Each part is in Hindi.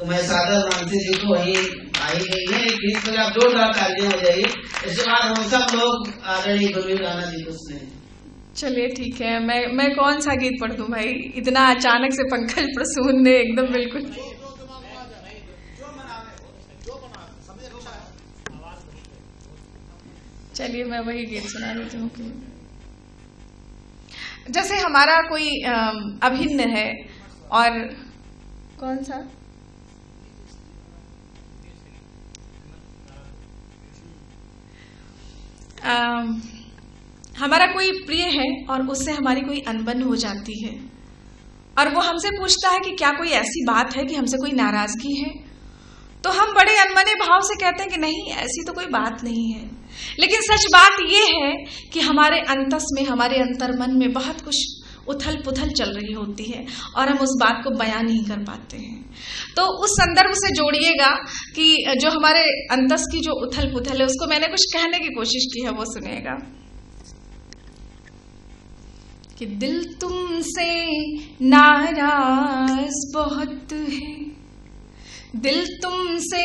तो मैं सागर मानसी जी को वही आई गई है, प्लीज तो आप जोरदार तालियां हो जाइए। इसके बाद हम सब लोग आदरणीय गुरु राणा जी को सुने। चलिए ठीक है, मैं कौन सा गीत पढ़ दूं भाई, इतना अचानक से पंकज प्रसून ने एकदम बिल्कुल। चलिए मैं वही गीत सुना देती हूँ कि जैसे हमारा कोई अभिन्न है, और कौन सा हमारा कोई प्रिय है और उससे हमारी कोई अनबन हो जाती है, और वो हमसे पूछता है कि क्या कोई ऐसी बात है कि हमसे कोई नाराजगी है, तो हम बड़े अनमने भाव से कहते हैं कि नहीं, ऐसी तो कोई बात नहीं है। लेकिन सच बात ये है कि हमारे अंतस में, हमारे अंतर्मन में बहुत कुछ उथल पुथल चल रही होती है और हम उस बात को बयान नहीं कर पाते हैं। तो उस संदर्भ से जोड़िएगा कि जो हमारे अंतस की जो उथल पुथल है उसको मैंने कुछ कहने की कोशिश की है, वो सुनिएगा। कि दिल तुमसे नाराज बहुत है, दिल तुमसे,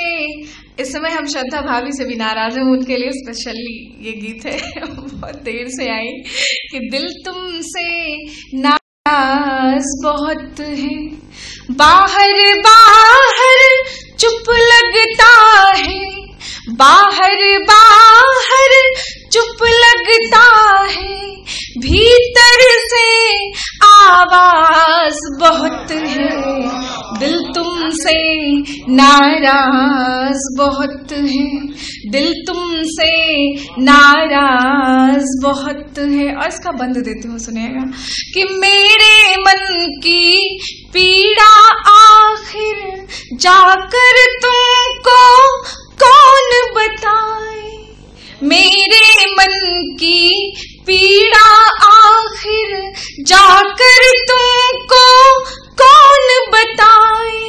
इस समय हम श्रद्धा भाभी से भी नाराज हैं, उनके लिए स्पेशली ये गीत है, बहुत देर से आई। कि दिल तुमसे नाराज बहुत है, बाहर बाहर चुप लगता है, बाहर बाहर चुप लगता है, भीतर से आवाज बहुत है। दिल तुमसे नाराज बहुत है, दिल तुमसे नाराज बहुत है। और इसका बंद देती हूँ, सुनिएगा। कि मेरे मन की पीड़ा आखिर जाकर तुमको कौन बताए, मेरे मन की पीड़ा आखिर जाकर तुमको कौन बताए,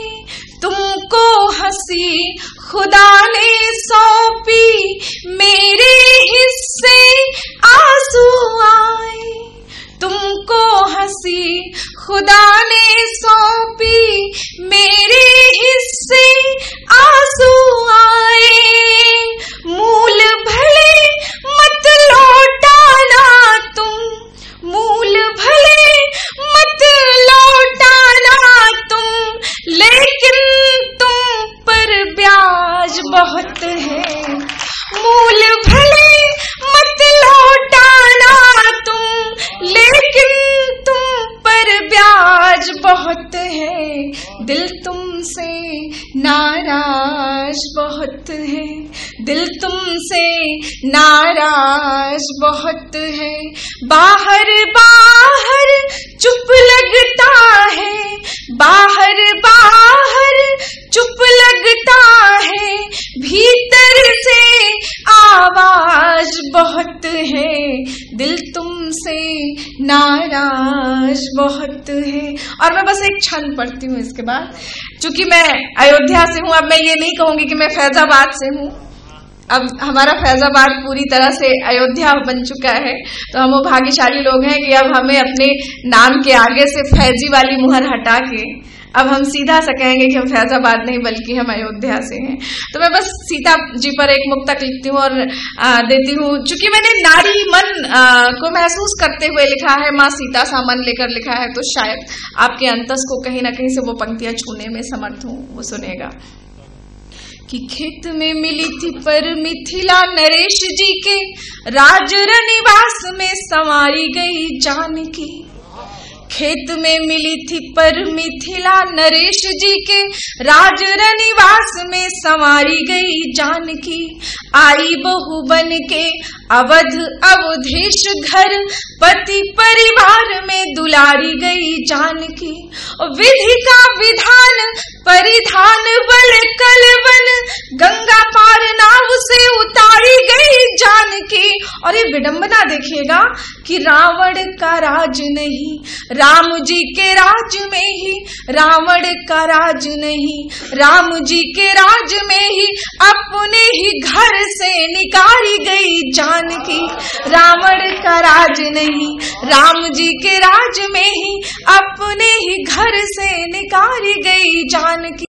तुमको हंसी खुदा ने सौंपी, मेरे हिस्से आंसू आए, तुमको हंसी खुदा ने सौंपी, मेरे हिस्से आंसू आए। मूल भले मत लौटाना तुम, मूल भले मत लौटाना तुम, लेकिन तुम पर ब्याज बहुत है। मूल भले मत लौटाना तुम, लेकिन तुम पर ब्याज बहुत है। दिल तुमसे नाराज बहुत है, दिल तुमसे नाराज बहुत है, बाहर बाहर चुप लगता है, बाहर बाहर चुप लगता है, भीतर से आवाज बहुत है। दिल तुमसे नाराज बहुत है। और मैं बस एक छंद पढ़ती हूँ इसके बाद, चूंकि मैं अयोध्या से हूँ, अब मैं ये नहीं कहूंगी कि मैं फैजाबाद से हूँ। अब हमारा फैजाबाद पूरी तरह से अयोध्या बन चुका है, तो हम वो भाग्यशाली लोग हैं कि अब हमें अपने नाम के आगे से फैजी वाली मुहर हटा के अब हम सीधा सा कहेंगे कि हम फैजाबाद नहीं बल्कि हम अयोध्या से हैं। तो मैं बस सीता जी पर एक मुक्तक लिखती हूँ और देती हूँ। चूंकि मैंने नारी मन को महसूस करते हुए लिखा है, माँ सीता सा मन लेकर लिखा है, तो शायद आपके अंतस को कहीं ना कहीं से वो पंक्तियां छूने में समर्थ हूँ। वो सुनेगा। कि खेत में मिली थी पर मिथिला नरेश जी के, राज रनिवास में संवारी गई जानकी। खेत में मिली थी पर मिथिला नरेश जी के, राज रनिवास में संवारी गई जानकी। आई बहू बन के अवध अवधेश घर, पति परिवार में दुलारी गई जानकी। विधि का विधान परिधान बल कलवन, गंगा पार नाव से उतारी गई जानकी। और ये विडंबना देखिएगा कि रावण का राज नहीं, राम जी के राज में ही, रावण का राज नहीं, राम जी के राज में ही अपने ही घर से निकाली गई जानकी। रावण का राज नहीं, राम जी के राज में ही अपने ही घर से निकाली गई जानकी।